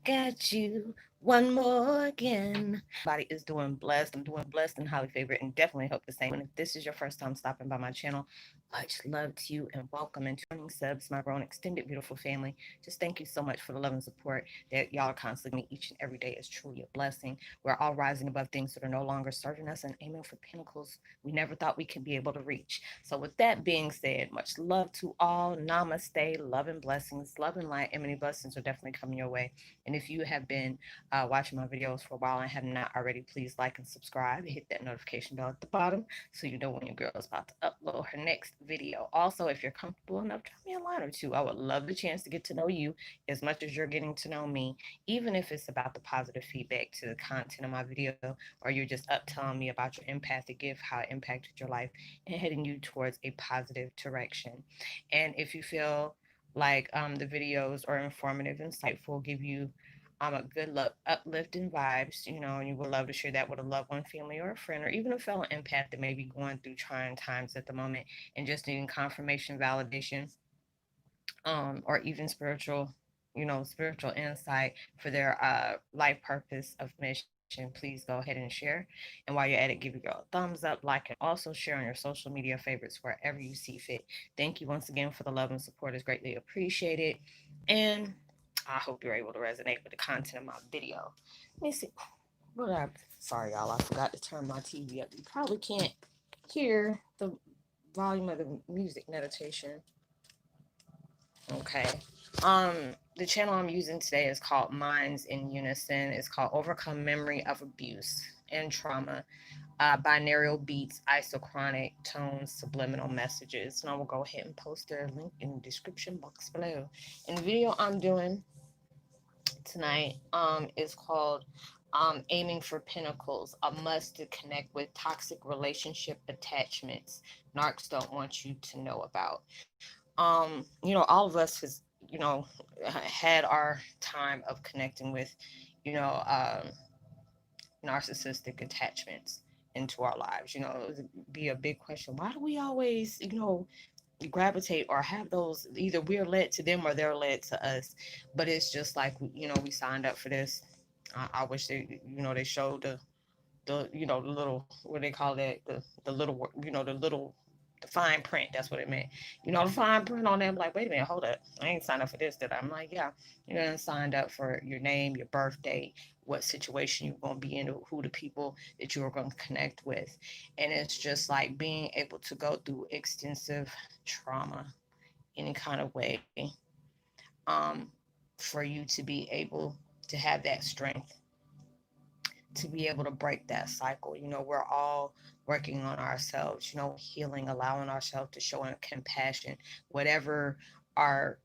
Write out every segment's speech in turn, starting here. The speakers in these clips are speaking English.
got you one more again. Body is doing blessed. I'm doing blessed and highly favored, and definitely hope the same. And if this is your first time stopping by my channel, much love to you and welcome. And joining subs, my grown extended beautiful family. Just thank you so much for the love and support that y'all are constantly giving me each and every day. Is truly a blessing. We're all rising above things that are no longer serving us and aiming for pinnacles we never thought we could be able to reach. So with that being said, much love to all. Namaste, love and blessings, love and light, and many blessings are definitely coming your way. And if you have been watching my videos for a while and have not already, please like and subscribe. Hit that notification bell at the bottom so you know when your girl is about to upload her next video. Also, if you're comfortable enough, drop me a line or two. I would love the chance to get to know you as much as you're getting to know me, even if it's about the positive feedback to the content of my video, or you're just up telling me about your empathic gift, how it impacted your life, and heading you towards a positive direction. And if you feel like the videos are informative, insightful, give you a good uplifting vibes, and you would love to share that with a loved one, family, or a friend, or even a fellow empath that may be going through trying times at the moment and just needing confirmation, validation, or even spiritual insight for their life purpose of mission, please go ahead and share. And while you're at it, give your girl a thumbs up, like, and also share on your social media favorites wherever you see fit. Thank you once again for the love and support. Is greatly appreciated. And I hope you're able to resonate with the content of my video. Let me see. What I Sorry, y'all. I forgot to turn my TV up. You probably can't hear the volume of the music meditation. Okay. Um, the channel I'm using today is called Minds in Unison. It's called Overcome Memory of Abuse and Trauma. Binaural beats, isochronic tones, subliminal messages. And I will go ahead and post their link in the description box below. And the video I'm doing tonight is called Aiming for Pinnacles, a must to connect with toxic relationship attachments narcs don't want you to know about. All of us has, had our time of connecting with, you know, um, narcissistic attachments into our lives. It would be a big question. Why do we always, gravitate or have those? Either we're led to them or they're led to us. But it's just like, we signed up for this. I wish they showed the little, what they call that, the little, the fine print. That's what it meant. The fine print on them. Like, wait a minute, hold up. I ain't signed up for this. Did I? I'm like, yeah. Signed up for your name, your birthday, what situation you're going to be in, who the people that you are going to connect with. And it's just like being able to go through extensive trauma, any kind of way, um, for you to be able to have that strength to be able to break that cycle. We're all working on ourselves, healing, allowing ourselves to show compassion, whatever our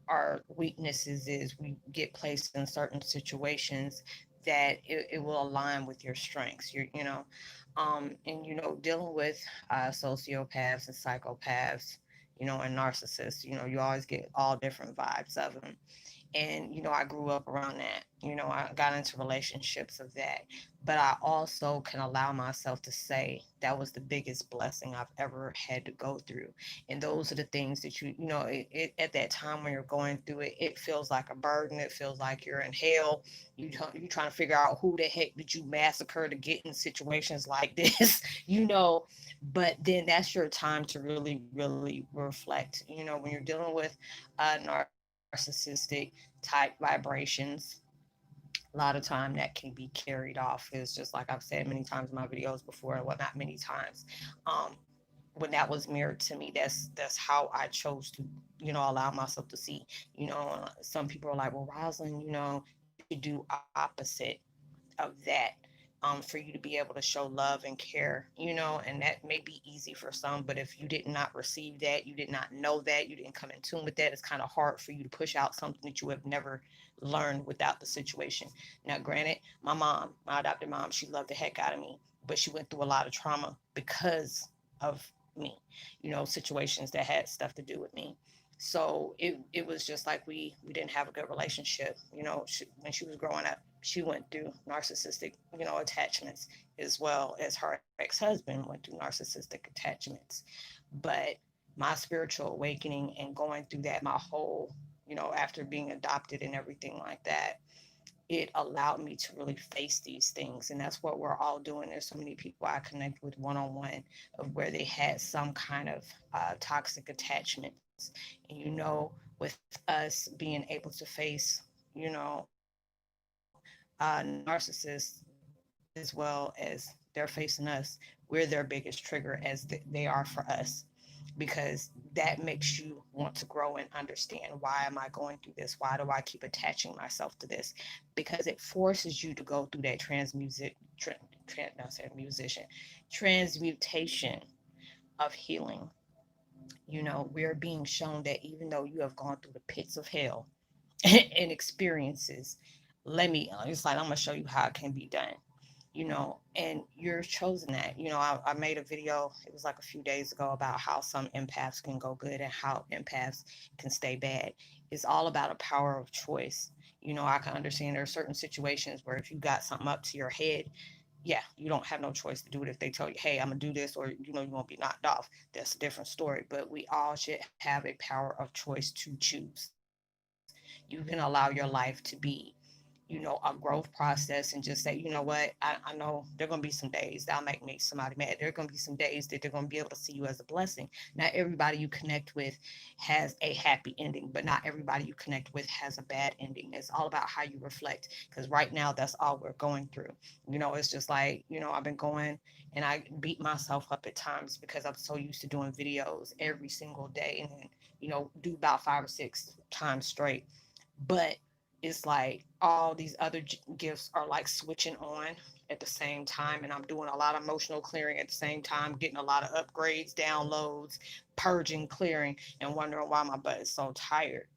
weaknesses is, we get placed in certain situations that it will align with your strengths. And dealing with sociopaths and psychopaths, and narcissists, you always get all different vibes of them. And I grew up around that. I got into relationships of that, but I also can allow myself to say that was the biggest blessing I've ever had to go through. And those are the things that at that time when you're going through it, it feels like a burden. It feels like you're in hell. You trying to figure out who the heck did you massacre to get in situations like this. But then that's your time to really, really reflect. When you're dealing with narcissistic type vibrations, a lot of time that can be carried off. Is just like I've said many times in my videos before, well, not many times. Um, when that was mirrored to me, that's how I chose to, allow myself to see. Some people are like, well, Roslynn, you should do opposite of that. For you to be able to show love and care, and that may be easy for some, but if you did not receive that, you did not know that, you didn't come in tune with that, it's kind of hard for you to push out something that you have never learned without the situation. Now, granted, my adopted mom, she loved the heck out of me, but she went through a lot of trauma because of me, situations that had stuff to do with me. So it was just like we didn't have a good relationship. When she was growing up, she went through narcissistic, attachments, as well as her ex-husband went through narcissistic attachments. But my spiritual awakening and going through that, my whole, after being adopted and everything like that, it allowed me to really face these things. And that's what we're all doing. There's so many people I connect with one-on-one of where they had some kind of toxic attachments. And with us being able to face, narcissists as well as they're facing us, we're their biggest trigger as they are for us, because that makes you want to grow and understand, why am I going through this? Why do I keep attaching myself to this? Because it forces you to go through that transmutation of healing. We're being shown that even though you have gone through the pits of hell and experiences, it's like, I'm going to show you how it can be done. And you're chosen that. I made a video, it was like a few days ago, about how some empaths can go good and how empaths can stay bad. It's all about a power of choice. I can understand there are certain situations where if you got something up to your head, yeah, you don't have no choice to do it. If they tell you, hey, I'm gonna do this, or you won't be knocked off, that's a different story. But we all should have a power of choice to choose. You can allow your life to be a growth process, and just say, I know there are going to be some days that'll make me somebody mad. There are going to be some days that they're going to be able to see you as a blessing. Not everybody you connect with has a happy ending, but not everybody you connect with has a bad ending. It's all about how you reflect, because right now that's all we're going through. It's just like, I've been going, and I beat myself up at times because I'm so used to doing videos every single day, and then, do about 5 or 6 times straight. But it's like all these other gifts are like switching on at the same time, and I'm doing a lot of emotional clearing at the same time, getting a lot of upgrades, downloads, purging, clearing, and wondering why my butt is so tired.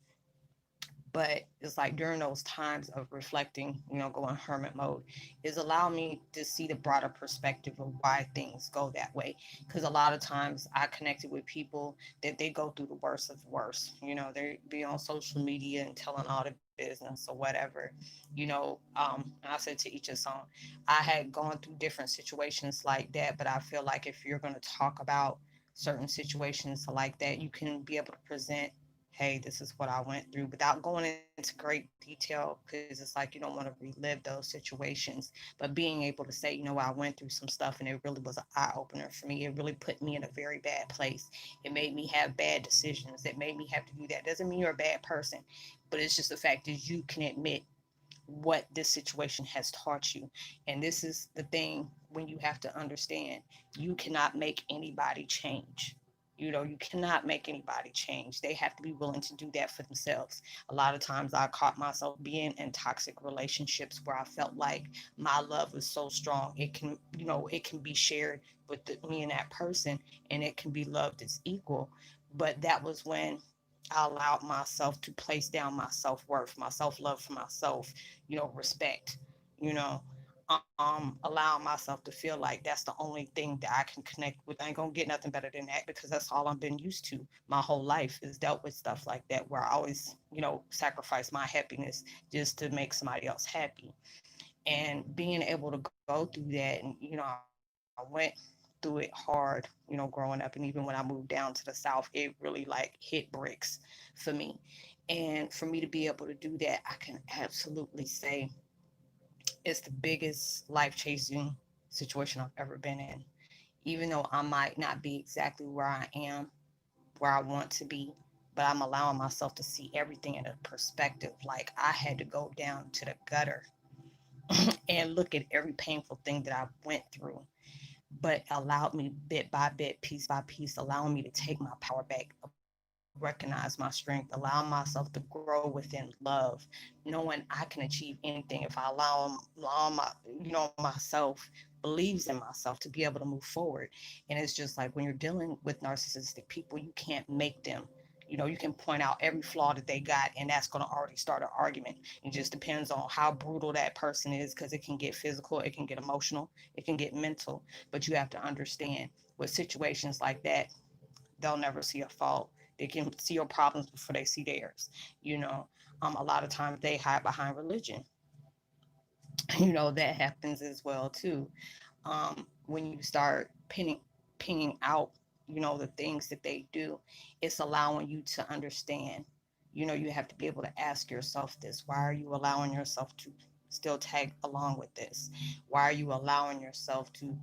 But it's like during those times of reflecting, going hermit mode, is allow me to see the broader perspective of why things go that way. Because a lot of times I connected with people that they go through the worst of the worst. They be on social media and telling all the business or whatever. And I said, to each his own. I had gone through different situations like that, but I feel like if you're going to talk about certain situations like that, you can be able to present, hey, this is what I went through, without going into great detail, because it's like you don't want to relive those situations. But being able to say, I went through some stuff and it really was an eye opener for me. It really put me in a very bad place. It made me have bad decisions. It made me have to do that. Doesn't mean you're a bad person, but it's just the fact that you can admit what this situation has taught you. And this is the thing, when you have to understand, you cannot make anybody change. You cannot make anybody change. They have to be willing to do that for themselves. A lot of times I caught myself being in toxic relationships where I felt like my love was so strong. It can be shared with me and that person, and it can be loved as equal. But that was when I allowed myself to place down my self-worth, my self-love for myself, respect, you know, allowing myself to feel like that's the only thing that I can connect with. I ain't gonna get nothing better than that, because that's all I've been used to. My whole life is dealt with stuff like that, where I always, sacrifice my happiness just to make somebody else happy. And being able to go through that, and, I went through it hard, growing up. And even when I moved down to the South, it really like hit bricks for me. And for me to be able to do that, I can absolutely say it's the biggest life changing situation I've ever been in. Even though I might not be exactly where I am, where I want to be, but I'm allowing myself to see everything in a perspective. Like, I had to go down to the gutter and look at every painful thing that I went through, but allowed me bit by bit, piece by piece, allowing me to take my power back, recognize my strength, allow myself to grow within love, knowing I can achieve anything if I myself believes in myself to be able to move forward. And it's just like, when you're dealing with narcissistic people, you can't make them. You can point out every flaw that they got, and that's going to already start an argument. It just depends on how brutal that person is, because it can get physical, it can get emotional, it can get mental. But you have to understand, with situations like that, they'll never see a fault. They can see your problems before they see theirs. You know, a lot of times they hide behind religion. That happens as well too. When you start pinning out, the things that they do, it's allowing you to understand. You have to be able to ask yourself this: why are you allowing yourself to still tag along with this? Why are you allowing yourself to,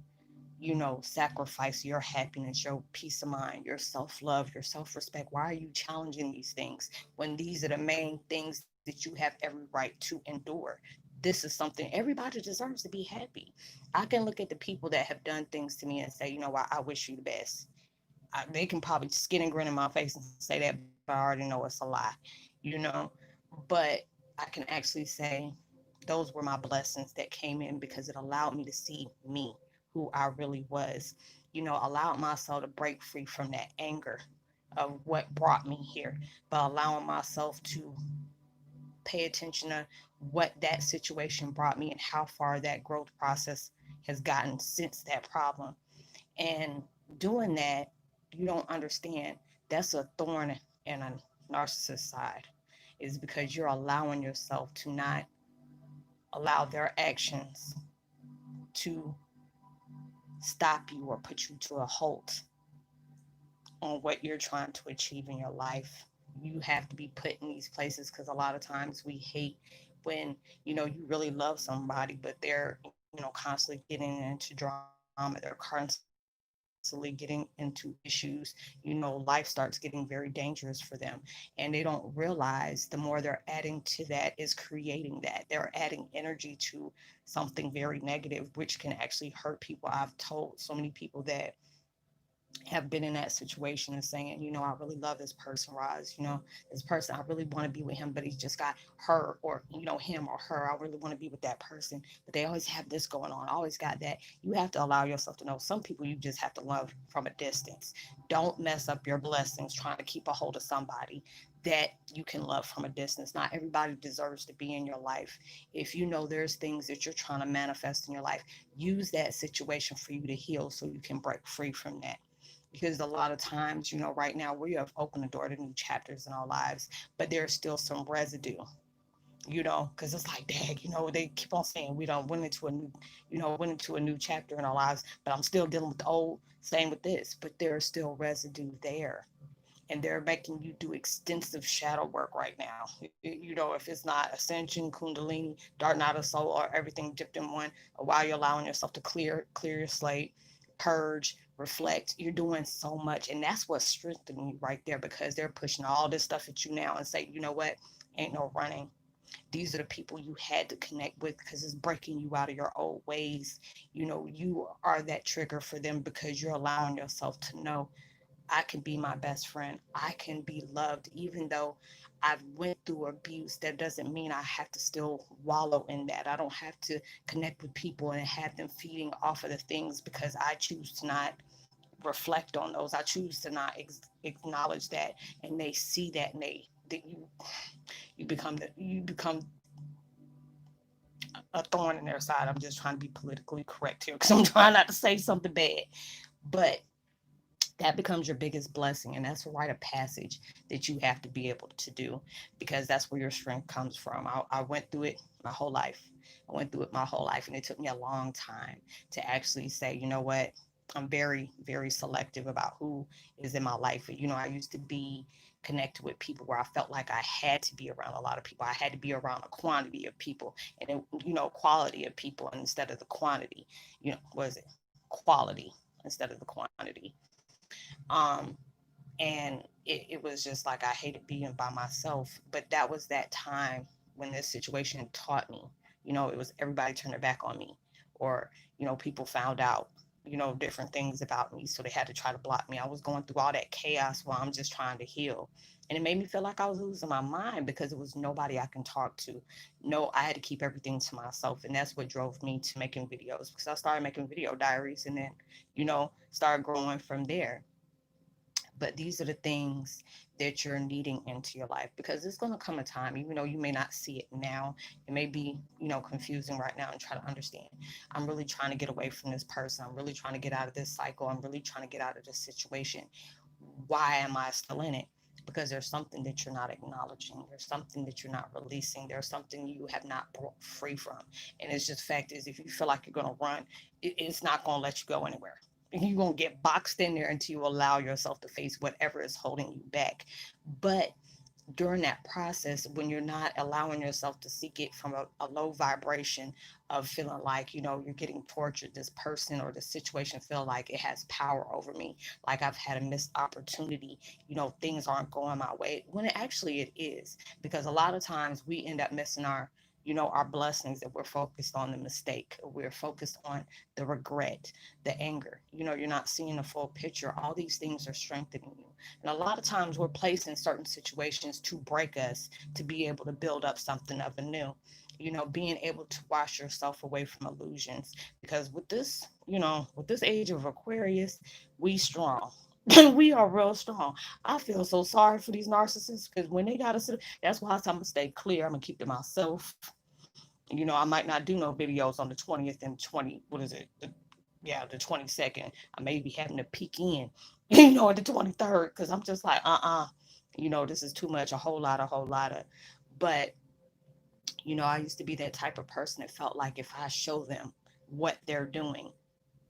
sacrifice your happiness, your peace of mind, your self love, your self respect? Why are you challenging these things when these are the main things that you have every right to endure? This is something everybody deserves to be happy. I can look at the people that have done things to me and say, you know what, I wish you the best. They can probably skin and grin in my face and say that, but I already know it's a lie, you know. But I can actually say those were my blessings that came in because it allowed me to see me, who I really was, allowed myself to break free from that anger of what brought me here, but allowing myself to pay attention to what that situation brought me and how far that growth process has gotten since that problem. And doing that, you don't understand that's a thorn in a narcissist side, is because you're allowing yourself to not allow their actions to stop you or put you to a halt on what you're trying to achieve in your life. You have to be put in these places because a lot of times we hate when, you really love somebody, but they're, constantly getting into drama. They're constantly getting into issues. Life starts getting very dangerous for them. And they don't realize the more they're adding to that is creating that. They're adding energy to something very negative, which can actually hurt people. I've told so many people that have been in that situation and saying, I really love this person, Roz, this person, I really want to be with him, but he's just got her or, him or her. I really want to be with that person, but they always have this going on, always got that. You have to allow yourself to know some people you just have to love from a distance. Don't mess up your blessings trying to keep a hold of somebody that you can love from a distance. Not everybody deserves to be in your life. If you know there's things that you're trying to manifest in your life, use that situation for you to heal so you can break free from that. Because a lot of times, right now we have opened the door to new chapters in our lives, but there's still some residue, because it's like, dang, they keep on saying we don't went into a new chapter in our lives, but I'm still dealing with the old. Same with this, but there's still residue there, and they're making you do extensive shadow work right now. If it's not ascension, kundalini, dark night of soul, or everything dipped in one, or while you're allowing yourself to clear your slate, purge, reflect, you're doing so much. And that's what's strengthening you right there, because they're pushing all this stuff at you now and say, you know what, ain't no running. These are the people you had to connect with because it's breaking you out of your old ways. You are that trigger for them because you're allowing yourself to know, I can be my best friend. I can be loved. Even though I've went through abuse, that doesn't mean I have to still wallow in that. I don't have to connect with people and have them feeding off of the things because I choose to not reflect on those. I choose to not acknowledge that, and they see that, and you become a thorn in their side. I'm just trying to be politically correct here because I'm trying not to say something bad, but that becomes your biggest blessing, and that's a rite of passage that you have to be able to do, because that's where your strength comes from. I went through it my whole life. I went through it my whole life, and it took me a long time to actually say, you know what, I'm very, very selective about who is in my life. I used to be connected with people where I felt like I had to be around a lot of people. I had to be around a quantity of people, and quality of people instead of the quantity. Was it quality instead of the quantity? Um, and it was just like I hated being by myself. But that was that time when this situation taught me. It was everybody turned their back on me, or people found out different things about me, so they had to try to block me. I was going through all that chaos while I'm just trying to heal, and it made me feel like I was losing my mind because it was nobody I can talk to. No, I had to keep everything to myself, and that's what drove me to making videos, because I started making video diaries, and then started growing from there. But these are the things that you're needing into your life, because it's going to come a time, even though you may not see it now, it may be confusing right now, and try to understand, I'm really trying to get away from this person, I'm really trying to get out of this cycle, I'm really trying to get out of this situation. Why am I still in it? Because there's something that you're not acknowledging, there's something that you're not releasing, there's something you have not broke free from. And it's just fact is, if you feel like you're going to run, it's not going to let you go anywhere. You're going to get boxed in there until you allow yourself to face whatever is holding you back. But during that process, when you're not allowing yourself to seek it from a low vibration of feeling like, you're getting tortured, this person or the situation feel like it has power over me, like I've had a missed opportunity, things aren't going my way, when actually it is. Because a lot of times we end up missing our blessings, if we're focused on the mistake, we're focused on the regret, the anger, you're not seeing the full picture. All these things are strengthening you. And a lot of times we're placed in certain situations to break us, to be able to build up something of a new, being able to wash yourself away from illusions. Because with this age of Aquarius, we strong. We are real strong. I feel so sorry for these narcissists, because when they got us, that's why I'm gonna stay clear. I'm gonna keep to myself. I might not do no videos on the 20th and 20, what is it? The 22nd. I may be having to peek in, at the 23rd, because I'm just like, this is too much, a whole lot of. But, I used to be that type of person that felt like if I show them what they're doing,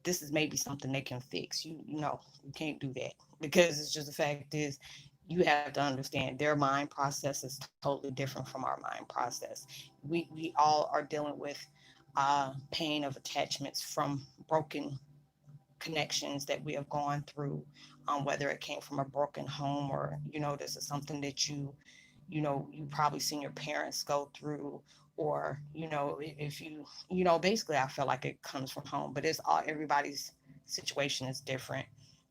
this is maybe something they can fix. You can't do that, because it's just the fact is, you have to understand their mind process is totally different from our mind process. We all are dealing with pain of attachments from broken connections that we have gone through, whether it came from a broken home, or this is something that you probably seen your parents go through, or if basically I feel like it comes from home, but it's all, everybody's situation is different.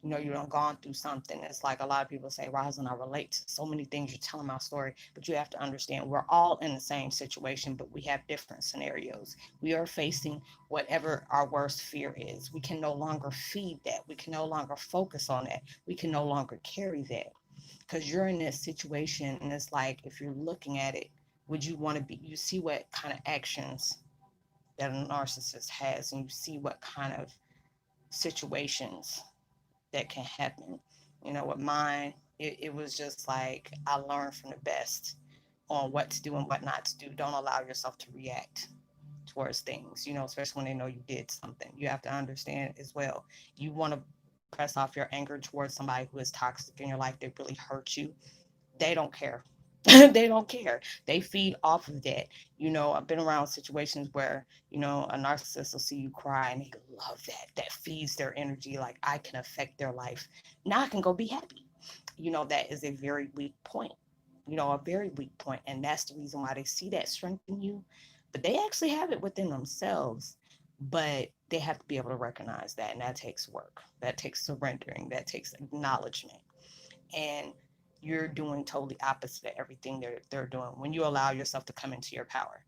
You don't gone through something. It's like a lot of people say, Roslynn, I relate to so many things, you're telling my story, but you have to understand we're all in the same situation, but we have different scenarios. We are facing whatever our worst fear is. We can no longer feed that. We can no longer focus on that. We can no longer carry that, because you're in this situation, and it's like, if you're looking at it, would you want to be, you see what kind of actions that a narcissist has, and you see what kind of situations that can happen. With mine, it was just like I learned from the best on what to do and what not to do. Don't allow yourself to react towards things, especially when they know you did something. You have to understand as well. You want to press off your anger towards somebody who is toxic in your life, they really hurt you. They don't care. They don't care. They feed off of that. I've been around situations where, a narcissist will see you cry and they love that. That feeds their energy. Like, I can affect their life. Now I can go be happy. That is a very weak point. A very weak point. And that's the reason why they see that strength in you. But they actually have it within themselves. But they have to be able to recognize that. And that takes work. That takes surrendering. That takes acknowledgement. And you're doing totally opposite of everything they're doing when you allow yourself to come into your power.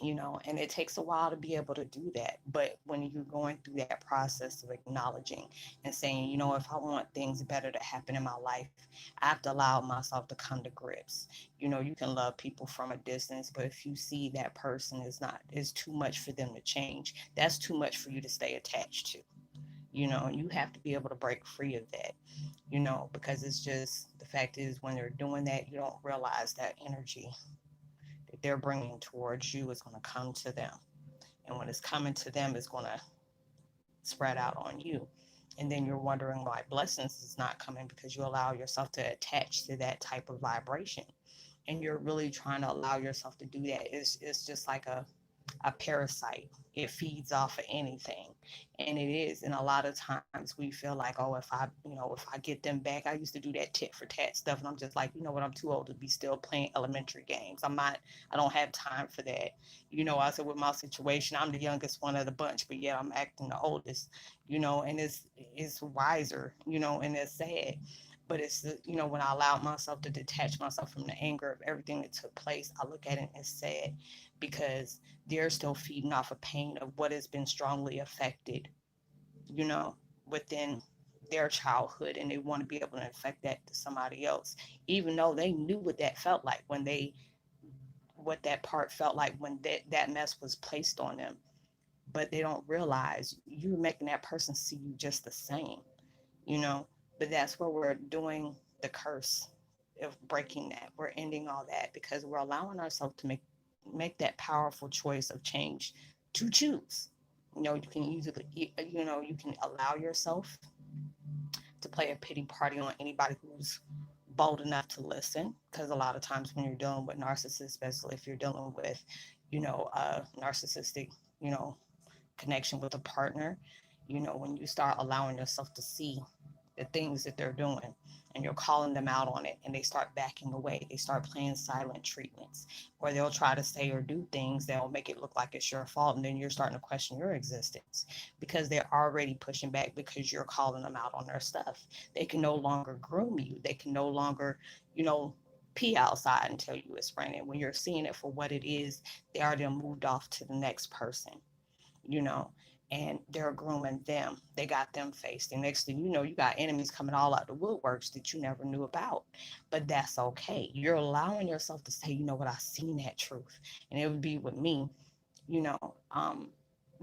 And it takes a while to be able to do that, but when you're going through that process of acknowledging and saying, if I want things better to happen in my life, I have to allow myself to come to grips. You can love people from a distance, but if you see that person is too much for them to change, that's too much for you to stay attached to. And you have to be able to break free of that, because it's just, the fact is, when they're doing that, you don't realize that energy that they're bringing towards you is going to come to them. And when it's coming to them, it's going to spread out on you. And then you're wondering why blessings is not coming, because you allow yourself to attach to that type of vibration. And you're really trying to allow yourself to do that. It's just like a parasite. It feeds off of anything. And it is. And a lot of times we feel like, oh, if I get them back, I used to do that tit for tat stuff. And I'm just like, what, I'm too old to be still playing elementary games. I don't have time for that. I said, with my situation, I'm the youngest one of the bunch, but yeah, I'm acting the oldest, and it's wiser, and it's sad. But it's, when I allowed myself to detach myself from the anger of everything that took place, I look at it as sad, because they're still feeding off of pain of what has been strongly affected, you know, within their childhood, and they want to be able to affect that to somebody else, even though they knew what that felt like what that part felt like when that mess was placed on them. But they don't realize you're making that person see you just the same, you know. But that's where we're doing the curse of breaking that. We're ending all that because we're allowing ourselves to make that powerful choice of change, to choose. You can easily, you can allow yourself to play a pity party on anybody who's bold enough to listen, because a lot of times when you're dealing with narcissists, especially if you're dealing with, a narcissistic, you know, connection with a partner, when you start allowing yourself to see the things that they're doing and you're calling them out on it and they start backing away, they start playing silent treatments, or they'll try to say or do things that'll make it look like it's your fault, and then you're starting to question your existence because they're already pushing back because you're calling them out on their stuff. They can no longer groom you, they can no longer, you know pee outside and tell you it's raining. When you're seeing it for what it is, they already moved off to the next person, you know, and they're grooming them. They got them faced. And next thing you know, you got enemies coming all out the woodworks that you never knew about. But that's okay. You're allowing yourself to say, you know what, I seen that truth. And it would be with me, you know,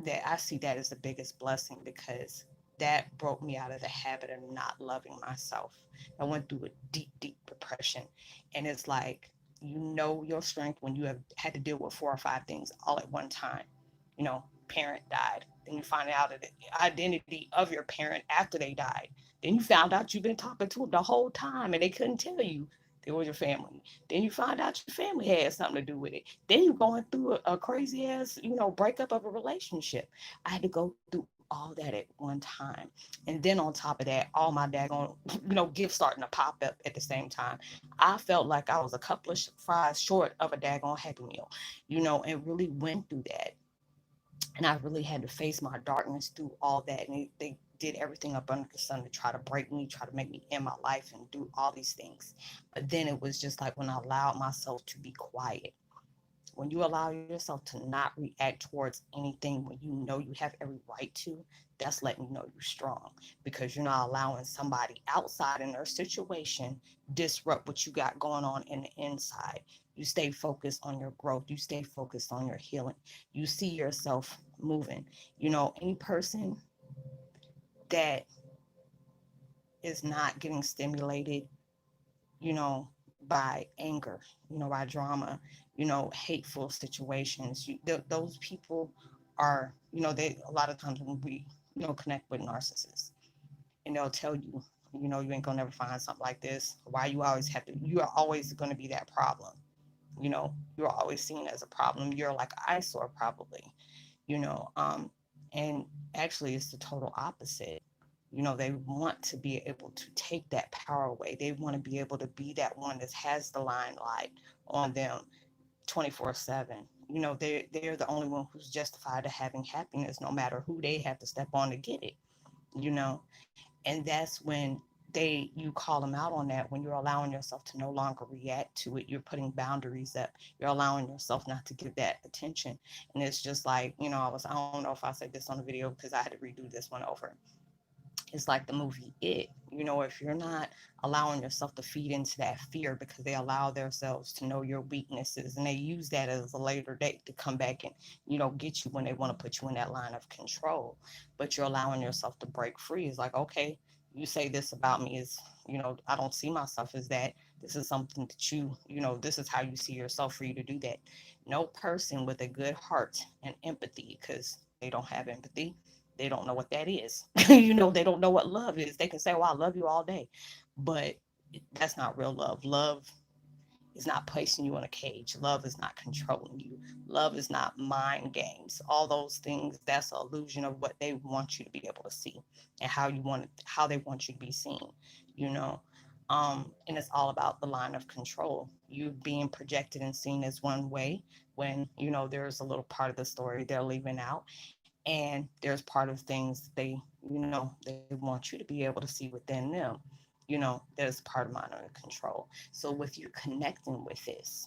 that I see that as the biggest blessing, because that broke me out of the habit of not loving myself. I went through a deep, deep depression. And it's like, you know your strength when you have had to deal with 4 or 5 things all at one time. Parent died. Then you find out the identity of your parent after they died. Then you found out you've been talking to them the whole time and they couldn't tell you they were your family. Then you find out your family had something to do with it. Then you're going through a crazy ass, breakup of a relationship. I had to go through all that at one time. And then on top of that, all my daggone, gifts starting to pop up at the same time. I felt like I was a couple of fries short of a daggone Happy Meal, and really went through that. And I really had to face my darkness through all that. And they did everything up under the sun to try to break me, try to make me end my life and do all these things. But then it was just like when I allowed myself to be quiet. When you allow yourself to not react towards anything when you know you have every right to, that's letting you know you're strong, because you're not allowing somebody outside in their situation disrupt what you got going on in the inside. You stay focused on your growth. You stay focused on your healing. You see yourself moving. Any person that is not getting stimulated, you know, by anger, by drama, hateful situations. Those people are, they a lot of times when we, connect with narcissists, and they'll tell you, you ain't gonna never find something like this. Why you always have to? You are always gonna be that problem. You're always seen as a problem. You're like an eyesore, probably. You know, um, and actually, it's the total opposite. They want to be able to take that power away. They want to be able to be that one that has the limelight on them 24/7. They're the only one who's justified to having happiness, no matter who they have to step on to get it. You know, and that's when you call them out on that, when you're allowing yourself to no longer react to it. You're putting boundaries up. You're allowing yourself not to give that attention. And it's just like, I don't know if I said this on the video because I had to redo this one over. It's like the movie It. If you're not allowing yourself to feed into that fear, because they allow themselves to know your weaknesses, and they use that as a later date to come back and, get you when they want to put you in that line of control. But you're allowing yourself to break free. It's like, okay, you say this about me is, I don't see myself as that. This is something that this is how you see yourself, for you to do that. No person with a good heart and empathy, because they don't have empathy, they don't know what that is. They don't know what love is. They can say, well, I love you all day, but that's not real love. Love is not placing you in a cage. Love is not controlling you. Love is not mind games. All those things, that's an illusion of what they want you to be able to see, and how they want you to be seen, you know. And it's all about the line of control. You being projected and seen as one way, when, there's a little part of the story they're leaving out, and there's part of things they want you to be able to see within them. There's part of mind under control. So with you connecting with this,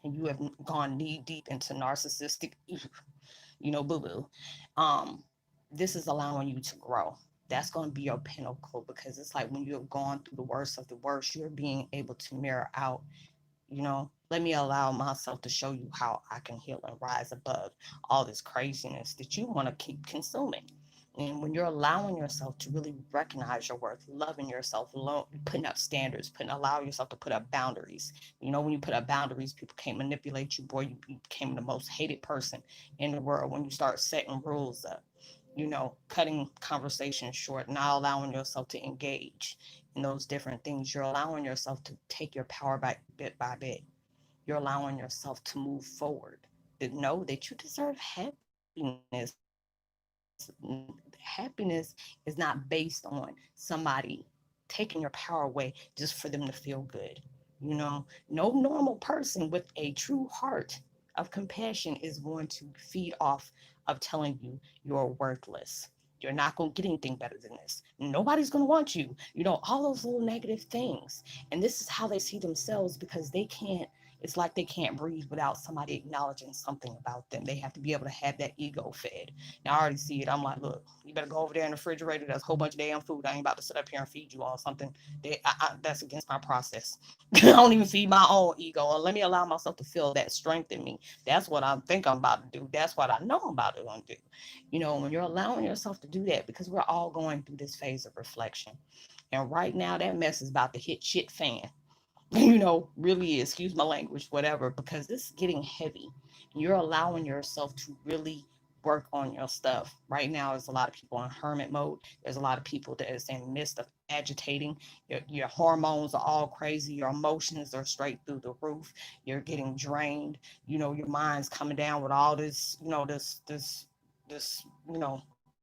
and you have gone knee deep into narcissistic, boo boo, um this is allowing you to grow. That's going to be your pinnacle, because it's like when you have gone through the worst of the worst, you're being able to mirror out, let me allow myself to show you how I can heal and rise above all this craziness that you want to keep consuming. And when you're allowing yourself to really recognize your worth, loving yourself, putting up standards, allow yourself to put up boundaries. When you put up boundaries, people can't manipulate you. Boy, you became the most hated person in the world when you start setting rules up. cutting conversations short, not allowing yourself to engage in those different things. You're allowing yourself to take your power back bit by bit. You're allowing yourself to move forward, to know that you deserve happiness. Happiness is not based on somebody taking your power away just for them to feel good. No normal person with a true heart of compassion is going to feed off of telling you you're worthless. You're not going to get anything better than this. Nobody's going to want you. All those little negative things. And this is how they see themselves, because they can't, it's like they can't breathe without somebody acknowledging something about them. They have to be able to have that ego fed. Now, I already see it. I'm like, look, you better go over there in the refrigerator. There's a whole bunch of damn food. I ain't about to sit up here and feed you all something that's against my process. I don't even feed my own ego. Or let me allow myself to feel that strength in me. That's what I think I'm about to do. That's what I know I'm about to do. When you're allowing yourself to do that, because we're all going through this phase of reflection. And right now, that mess is about to hit shit fan. Really, excuse my language, whatever, because this is getting heavy. You're allowing yourself to really work on your stuff. Right now, there's a lot of people in hermit mode. There's a lot of people that is in the midst of agitating. Your hormones are all crazy. Your emotions are straight through the roof. You're getting drained. Your mind's coming down with all this, this,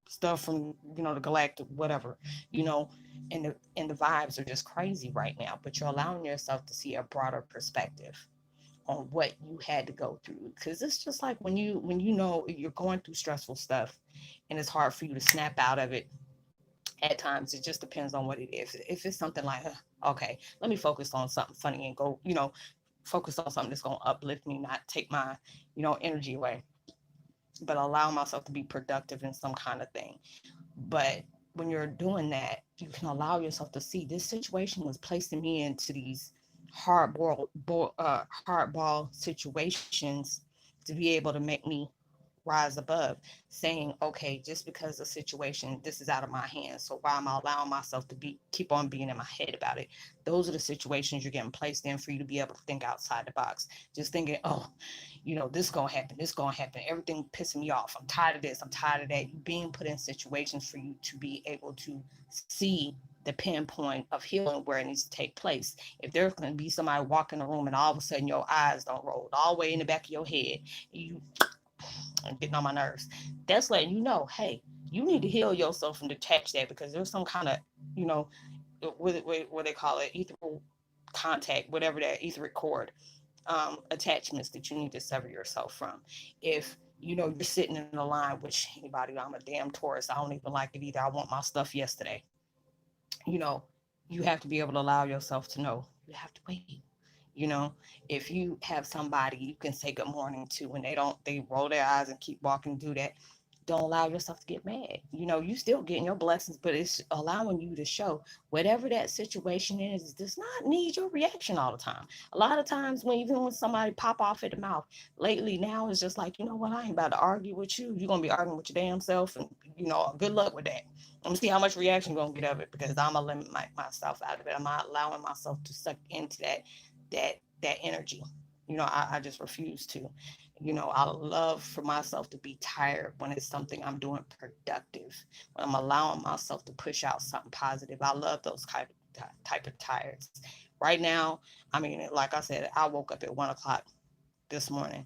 stuff from, the galactic, whatever, you know, and the vibes are just crazy right now, but you're allowing yourself to see a broader perspective on what you had to go through, because it's just like when know you're going through stressful stuff and it's hard for you to snap out of it. At times it just depends on what it is. If it's something like, okay, let me focus on something funny and go, focus on something that's going to uplift me, not take my energy away, but allow myself to be productive in some kind of thing. But when you're doing that, you can allow yourself to see this situation was placing me into these hardball situations to be able to make me rise above, saying, okay, just because the situation, this is out of my hands, so why am I allowing myself to keep on being in my head about it? Those are the situations you're getting placed in for you to be able to think outside the box. Just thinking, oh, this is gonna happen, this is gonna happen, everything pissing me off, I'm tired of this, I'm tired of that. Being put in situations for you to be able to see the pinpoint of healing where it needs to take place. If there's going to be somebody walk in the room and all of a sudden your eyes don't roll all the way in the back of your head, you getting on my nerves, that's letting you know, hey, you need to heal yourself and detach that, because there's some kind of, you know, what they call it, ethereal contact, whatever, that etheric cord, attachments that you need to sever yourself from. If you're sitting in a line, which anybody, I'm a damn Taurus, I don't even like it either, I want my stuff yesterday. you know you have to be able to allow yourself to know you have to wait. If you have somebody you can say good morning to and they roll their eyes and keep walking, do that. Don't allow yourself to get mad. You still getting your blessings, but it's allowing you to show whatever that situation is does not need your reaction all the time. A lot of times, even when somebody pop off at the mouth, lately now it's just like, you know what, I ain't about to argue with you. You're gonna be arguing with your damn self, and good luck with that. I'm gonna see how much reaction you're gonna get of it, because I'm gonna limit myself out of it. I'm not allowing myself to suck into that energy. I just refuse to. I love for myself to be tired when it's something I'm doing productive, when I'm allowing myself to push out something positive. I love those type of tires. Right now, I mean, like I said, I woke up at 1 o'clock this morning,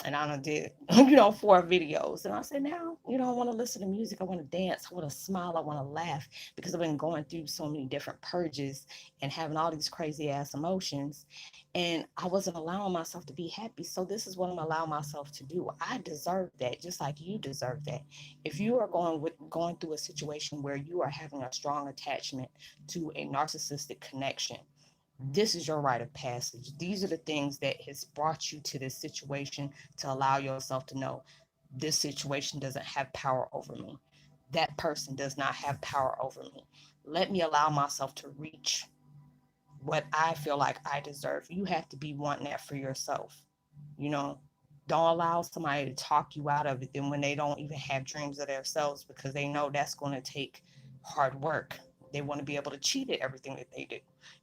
and I done did, 4 videos. And I said, now, I want to listen to music. I want to dance. I want to smile. I want to laugh, because I've been going through so many different purges and having all these crazy ass emotions. And I wasn't allowing myself to be happy. So this is what I'm allowing myself to do. I deserve that, just like you deserve that. If you are going through a situation where you are having a strong attachment to a narcissistic connection, this is your rite of passage. These are the things that has brought you to this situation, to allow yourself to know this situation doesn't have power over me. That person does not have power over me. Let me allow myself to reach what I feel like I deserve. You have to be wanting that for yourself. You know, don't allow somebody to talk you out of it then when they don't even have dreams of themselves, because they know that's going to take hard work. They want to be able to cheat at everything that they do.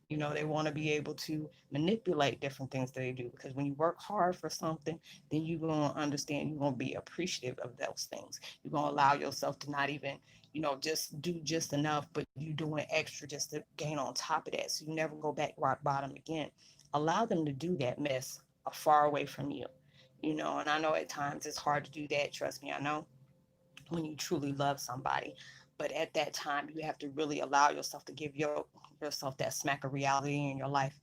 You know, they want to be able to manipulate different things that they do, because when you work hard for something, then you're going to understand, you're going to be appreciative of those things. You're going to allow yourself to not even, just do just enough, but you doing extra just to gain on top of that. So you never go back rock bottom again. Allow them to do that mess far away from you. And I know at times it's hard to do that. Trust me, I know, when you truly love somebody. But at that time, you have to really allow yourself to give yourself that smack of reality in your life.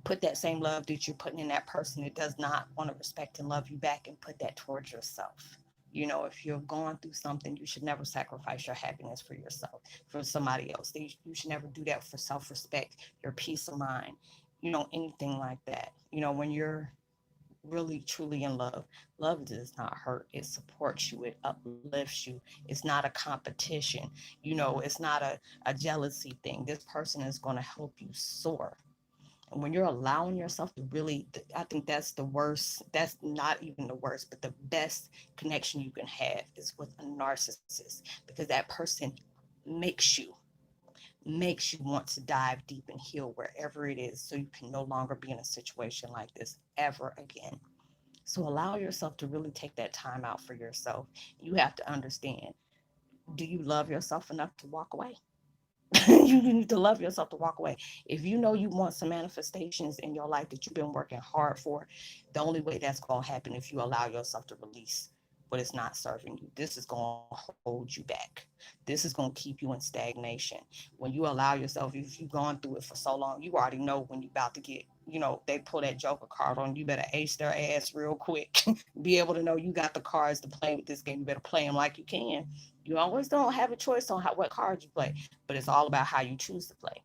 Put that same love that you're putting in that person that does not want to respect and love you back, and put that towards yourself. If you're going through something, you should never sacrifice your happiness for yourself, for somebody else. You should never do that for self-respect, your peace of mind, anything like that. When you're really truly in love, love does not hurt. It supports you, it uplifts you. It's not a competition. It's not a jealousy thing. This person is going to help you soar. And when you're allowing yourself to really, I think that's the worst. That's not even the worst, but the best connection you can have is with a narcissist, because that person makes you makes you want to dive deep and heal wherever it is, so you can no longer be in a situation like this ever again. So allow yourself to really take that time out for yourself. You have to understand, do you love yourself enough to walk away? You need to love yourself to walk away. If you know you want some manifestations in your life that you've been working hard for, the only way that's going to happen if you allow yourself to release what is not serving you. This is going to hold you back. This is going to keep you in stagnation. When you allow yourself, if you've gone through it for so long, you already know when you're about to get, they pull that Joker card on you, better ace their ass real quick. Be able to know you got the cards to play with this game. You better play them like you can. You always don't have a choice on what cards you play, but it's all about how you choose to play.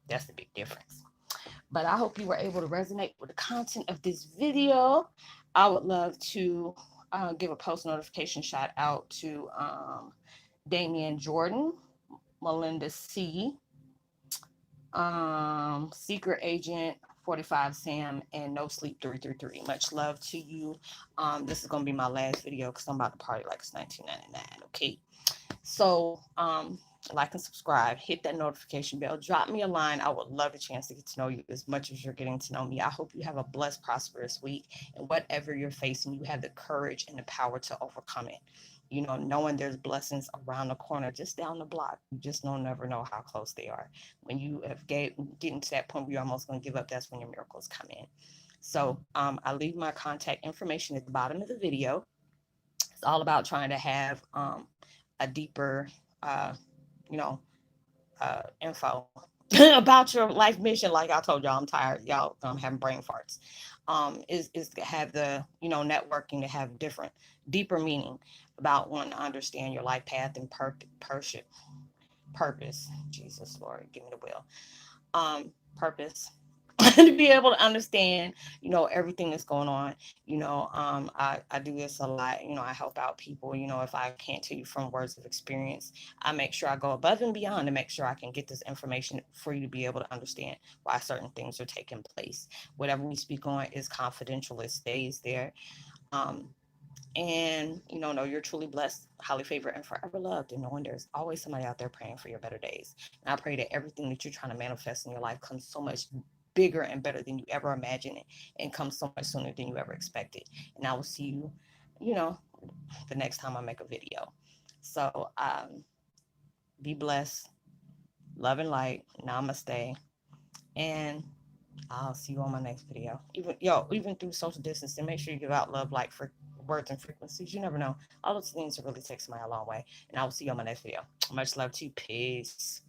That's the big difference. But I hope you were able to resonate with the content of this video. I would love to give a post notification shout out to Damian Jordan, Melinda C, Secret Agent 45 Sam, and No Sleep 333. Much love to you. This is going to be my last video because I'm about to party like it's 1999. Okay. So, like and subscribe, hit that notification bell, drop me a line. I would love a chance to get to know you as much as you're getting to know me. I hope you have a blessed, prosperous week, and whatever you're facing, you have the courage and the power to overcome it. Knowing there's blessings around the corner, just down the block. You just don't never know how close they are. When you have getting to that point where you're almost going to give up, that's when your miracles come in. So I leave my contact information at the bottom of the video. It's all about trying to have a deeper, uh, you know, info about your life mission. Like I told y'all, I'm tired. Y'all, I'm having brain farts. Is to have the, networking to have different, deeper meaning about wanting to understand your life path and purpose. Jesus, Lord, give me the will. Purpose. To be able to understand, everything that's going on. I do this a lot. I help out people. If I can't tell you from words of experience, I make sure I go above and beyond to make sure I can get this information for you to be able to understand why certain things are taking place. Whatever we speak on is confidential. It stays there. Um, and know you're truly blessed, highly favored, and forever loved, and knowing there's always somebody out there praying for your better days. And I pray that everything that you're trying to manifest in your life comes so much bigger and better than you ever imagined it, and comes so much sooner than you ever expected. And I will see you, you know the next time I make a video. So be blessed, love and light, namaste, and I'll see you on my next video. Even through social distancing, make sure you give out love, like, for words and frequencies. You never know. All those things will really take somebody a long way. And I will see you on my next video. Much love to you. Peace.